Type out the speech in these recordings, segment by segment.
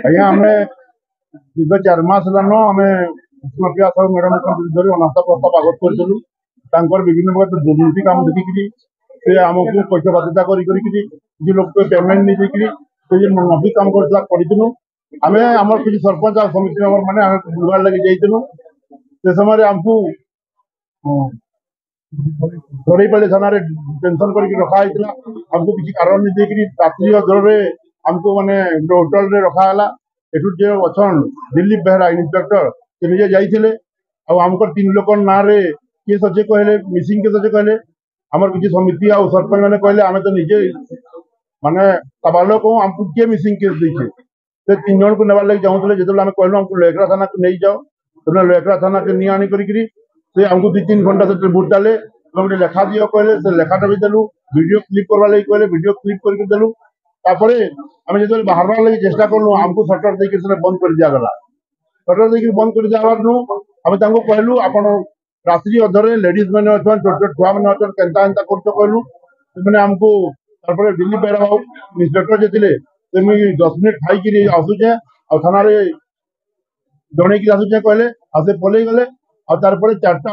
ଆଜ୍ଞା ଆମେ ଦୀର୍ଘ 4 ମାସ ହେଲାନ ଆମେ ମାଫିଆ ସାହୁ ମ୍ୟାଡାମଙ୍କ ବିରୁଦ୍ଧରେ ଅନାସ୍ଥା ପ୍ରସ୍ତାବ ଆଗତ କରିଥିଲୁ। ତାଙ୍କର ବିଭିନ୍ନ ପ୍ରକାର ଦୁର୍ନୀତି କାମ ଦେଖିକିରି ସେ ଆମକୁ ପକ୍ଷପାତିତା କରିକିରି କିଛି ଲୋକ ପେମେଣ୍ଟ ନେଇ ଦେଇକିରି ସେ ଯେ ନବୀ କାମ କରିଥିଲା କରିଥିଲୁ। ଆମେ ଆମର କିଛି ସରପଞ୍ଚ ଆଉ ସମିତି ମେମ୍ବର ମାନେ ଆମେ ବୁଝବାର ଲାଗି ଯାଇଥିଲୁ। ସେ ସମୟରେ ଆମକୁ ଧରେଇପାଲି ଥାନାରେ ଟେନସନ କରିକି ରଖା ହେଇଥିଲା। ଆମକୁ କିଛି କାରଣ ନେଇ ଦେଇକିରି ରାତ୍ରି ଅଧରରେ ଆମକୁ ମାନେ ହୋଟେଲରେ ରଖାହେଲା। ଏଠୁ ଯେ ଅଛନ୍ ଦିଲ୍ଲୀପ ବେହେରା ଇନ୍ସପେକ୍ଟର ସେ ନିଜେ ଯାଇଥିଲେ ଆଉ ଆମଙ୍କର 3 ଲୋକ ନାଁରେ କେସ୍ ଅଛେ କହିଲେ, ମିସିଂ କେସ୍ ଅଛେ କହିଲେ। ଆମର କିଛି ସମିତି ଆଉ ସରପଞ୍ଚ ମାନେ କହିଲେ ଆମେ ତ ନିଜେ ମାନେ ସାବାଲକ ଆମକୁ କିଏ ମିସିଂ କେସ୍ ଦେଇଛେ। ସେ 3 ଜଣକୁ ନେବାର ଲାଗି ଚାହୁଁଥିଲେ। ଯେତେବେଳେ ଆମେ କହିଲୁ ଆମକୁ ଲୋହେକରା ଥାନାକୁ ନେଇଯାଅ, ସେତେବେଳେ ଲୋହେକରା ଥାନାକୁ ନିଆ ଆଣି କରିକିରି ସେ ଆମକୁ 2-3 ଘଣ୍ଟା ସେଠି ବୁଝାଲେ। ଗୋଟେ ଲେଖା ଦିଅ କହିଲେ, ସେ ଲେଖାଟା ବି ଦେଲୁ। ভিডিও ক্লিপ করবার লাগি কইলে ভিডিও ক্লিপ করিকে দেলু। তারপরে আমি যেতবে বাহারবার লাগি চেষ্টা করলু আমকু সটর ଦେଇକି সেটা বন্ধ করে দিয়াগলা। সটর ଦେଇକି বন্ধ করে দিয়াবারনু আমি তাঙ্কু কহিলু আপন রাত্রি অধরে লেডিজ মানে অছন, ছোট ছোট ছুয়া মানে অছন, কেনতা এনতা করতে কহিলু। ସେମାନେ ଆମକୁ ତାরপরে দিল্লী বেড়া বাবু ইন্সপেক্টর যে ଥିଲେ ସେ ମୁଇଁ 10 ମିନିଟ୍ ଖାଇକିରି ଆସୁଛେ ଆଉ ଥାନାରେ ଜଣେଇକି ଆସୁଛେ କହିଲେ ଆଉ ସେ ପଲେଇ ଗଲେ। ଆଉ ତାରପରେ 4ଟା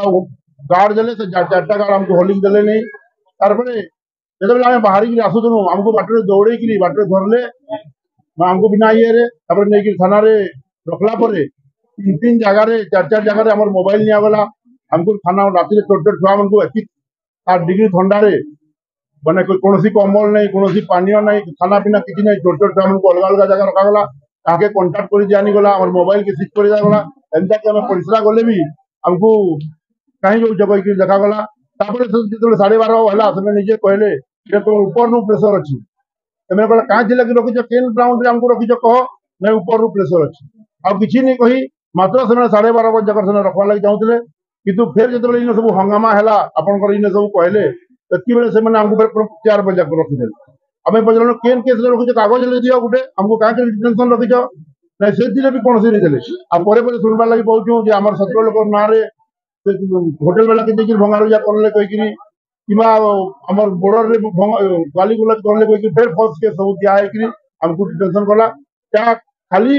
ଗାର୍ଡ ଦେଲେ, ସେ 4ଟା ଗାର୍ଡ ଆମକୁ ହୋଲିଂ ଦେଲେ ନେଇ। ତାরপরে যেতবে আমি বাহারিকি আসুথুনু আমକୁ বাଟরে দৌড়েইকিରି বাଟরে ধরলে ଆମକୁ ବିନା ଇଏରେ ତାପରେ ନେଇକି ଥାନାରେ ରଖଲା ପରେ 3 ଜାଗାରେ 4 ଜାଗାରେ ଆମର ମୋବାଇଲ ନିଆଗଲା। ଆମକୁ ଥାନା ରାତିରେ ଛୋଟ ଛୋଟ ଛୁଆମାନଙ୍କୁ 7 ଡିଗ୍ରୀ ଥଣ୍ଡାରେ ମାନେ କୌଣସି କମ୍ବଳ ନାହିଁ, କୌଣସି ପାନୀୟ ନାହିଁ, ଖାନା ପିନା କିଛି ନାହିଁ। ଛୋଟ ଛୋଟ ଛୁଆମାନଙ୍କୁ ଅଲଗା ଅଲଗା ଜାଗା ରଖାଗଲା। ତାହାକେ କଣ୍ଟାକ୍ଟ କରି ଦିଆନିଗଲା। ଆମର ମୋବାଇଲକେ ସିଜ୍ କରି ଦିଆଗଲା। ଏନ୍ତାକି ଆମେ ପରିଶ୍ରା ଗଲେ ବି ଆମକୁ କାହିଁ ଯାଉଛ କହିକି ଦେଖାଗଲା। ତାପରେ ଯେତେବେଳେ 12:30 ହେଲା ସେମାନେ ନିଜେ କହିଲେ ଯେ ତୁମ ଉପରନୁ ପ୍ରେସର ଅଛି। ସେମାନେ କହିଲେ କାହିଁ ଥିଲା କି ରଖିଛ, କେନ୍ ଗ୍ରାଉଣ୍ଡରେ ଆମକୁ ରଖିଛ କହ। ନାଇଁ ଉପରରୁ ପ୍ରେସର ଅଛି। ଆଉ କିଛି ନାଇଁ କହି ମାତ୍ର ସେମାନେ 12:30 ବଜେ ଯାକ ସେମାନେ ରଖବାର ଲାଗି ଚାହୁଁଥିଲେ। କିନ୍ତୁ ଫେର ଯେତେବେଳେ ଇନେ ସବୁ ହଙ୍ଗାମା ହେଲା ଆପଣଙ୍କର ଇନେ ସବୁ କହିଲେ ସେତିକିବେଳେ ସେମାନେ ଆମକୁ ଫେର 4 ବଜେ ଯାକ ରଖିଦେଲେ। ଆମେ ପଚାରିଲୁ କେନ୍ କେସ୍ରେ ରଖିଛ କାଗଜ ଦିଅ ଗୋଟେ, ଆମକୁ କାହିଁକି ଡିଟେନସନ ରଖିଛ। ନାଇଁ ସେଥିରେ ବି କୌଣସି ନେଇ ଦେଲେ। ଆଉ ପରେ ପରେ ଶୁଣିବାର ଲାଗି ପାଉଛୁ ଯେ ଆମର 17 ଲୋକ ନାଁରେ ହୋଟେଲ ବାଲାକେ ଦେଇକିରି ଭଙ୍ଗାରୁଜା କରଲେ କହିକିରି କିମ୍ବା ଆମର ବୋର୍ଡରରେ ଗାଲି ଗୁଲଜ କରଲେ କହିକି ଫେର ଫଲ୍ସ କେସ୍ ସବୁ ଦିଆ ହେଇକିରି ଆମକୁ ଡିଟେନସନ କଲା। ତା ଖାଲି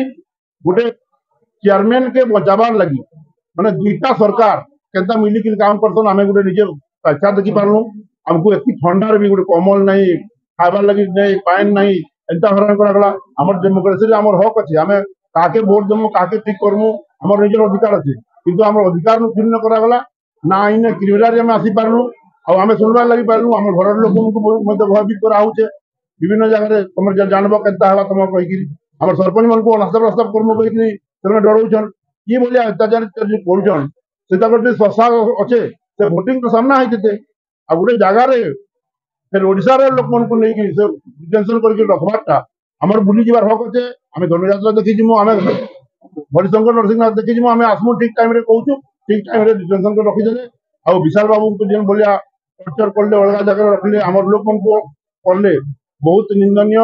ଗୋଟେ ଚେୟାରମ୍ୟାନ କେ ବଚାବାର ଲାଗି ମାନେ 2ଟା ସରକାର କେନ୍ତା ମିଲିକିରି କାମ କରସନ୍ ଆମେ ଗୋଟେ ନିଜେ ସାକ୍ଷାତ ଦେଖି ପାରଲୁ। ଆମକୁ ଏତି ଥଣ୍ଡାରେ ବି ଗୋଟେ କମଲ ନାହିଁ, ଖାଇବାର ଲାଗି ନାହିଁ, ପାଣି ନାହିଁ, ଏନ୍ତା ହଇରାଣ କରାଗଲା। ଆମର ଡେମୋକ୍ରେସିରେ ଆମର ହକ୍ ଅଛି। ଆମେ କାହାକେ ଭୋଟ ଦେମୁ, କାହାକେ ଠିକ କରମୁ, ଆମର ନିଜର ଅଧିକାର ଅଛି। କିନ୍ତୁ ଆମର ଅଧିକାର କ୍ଷୁଣ୍ଣ କରାଗଲା। ନା ଇନେ କ୍ରିମିନାଲରେ ଆମେ ଆସିପାରନୁ। ଆଉ ଆମେ ଶୁଣିବାର ଲାଗି ପାରଲୁ ଆମର ଘରର ଲୋକଙ୍କୁ ମଧ୍ୟ ଭୟଭୀତ କରାହଉଛେ। ବିଭିନ୍ନ ଜାଗାରେ ତମର ଜାଣବ କେନ୍ତା ହେବା ତମ କହିକିରି ଆମର ସରପଞ୍ଚ ମାନଙ୍କୁ ଅନାସ୍ଥା ପ୍ରସ୍ତାବ କରମୁ କହିକିରି ସେମାନେ ଡରଉଛନ୍। କି ଭଳିଆ ଅତ୍ୟାଚାର କରୁଛନ୍ ସେଟା ଗୋଟେ ଶଶା ଅଛେ। ସେ ଭୋଟିଂ ତ ସାମ୍ନା ହେଇଥିତେ ଆଉ ଗୋଟେ ଜାଗାରେ ଓଡିଶାର ଲୋକମାନଙ୍କୁ ନେଇକି ସେ ଡିଟେନସନ କରିକି ରଖବାରଟା ଆମର ବୁଲିଯିବାର ହକ୍ ଅଛେ। ଆମେ ଧନୁଯାତ୍ରା ଦେଖିଯିମୁ, ଆମେ ହରିଶଙ୍କର ନରସିଂହନାଥ ଦେଖିଯିମୁ, ଆମେ ଆସମୁ ଠିକ ଟାଇମରେ କହୁଛୁ, ଠିକ ଟାଇମରେ ଡିଟେନସନ କରି ରଖିଦେଲେ। ଆଉ ବିଶାଲ ବାବୁଙ୍କୁ ଯେନ୍ ଭଳିଆ ଟର୍ଚର କଲେ, ଅଲଗା ଜାଗାରେ ରଖିଲେ, ଆମର ଲୋକମାନଙ୍କୁ କଲେ ବହୁତ ନିନ୍ଦନୀୟ।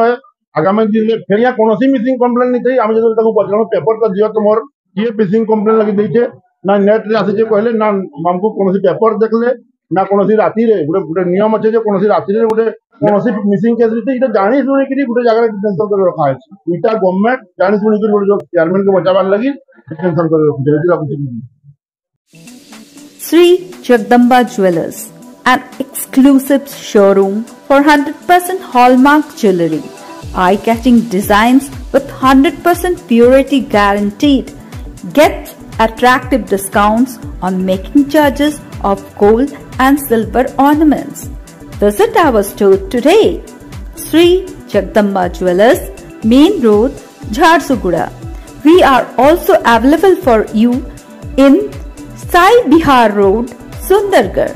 ଆଗାମୀ ଦିନରେ ଫେରିଆ କୌଣସି ମିସିଂ କମ୍ପ୍ଲେନ नहीं थे। ଆମେ ଯେତେବେଳେ ତାକୁ ପଚାରିଲୁ पेपर ତ ଦିଅ ତୁମର କିଏ ମିସିଂ କମ୍ପ୍ଲେନ ଲାଗି ଦେଇଛେ, ନା ନେଟରେ ଆସିଛେ କହିଲେ, ନା ଆମକୁ କୌଣସି पेपर ଦେଖଲେ, ନା କୌଣସି ରାତିରେ ଗୋଟେ ନିୟମ ଅଛି ଯେ କୌଣସି ରାତିରେ ଗୋଟେ କୌଣସି ମିସିଂ କେସ୍ ଏଇଟା ଜାଣି ଶୁଣିକିରି ଗୋଟେ ଜାଗାରେ ଡିଟେନସନ କରି ରଖା ହେଇଛି। ଏଇଟା ଗଭର୍ଣ୍ଣମେଣ୍ଟ ଜାଣି ଶୁଣିକିରି ଗୋଟେ ଚେୟାରମ୍ୟାନକୁ ବଚାବାର ଲାଗି ଡିଟେନସନ କରି ରଖୁଛି। Sri Jagdamba Jewellers, an exclusive showroom for 100% hallmark jewelry, eye-catching designs with 100% purity guaranteed. Get attractive discounts on making charges of gold and silver ornaments. Visit our store today. Sri Jagdamba Jewellers, Main Road, Jharsuguda. We are also available for you in Sai Bihar Road, Sundargarh.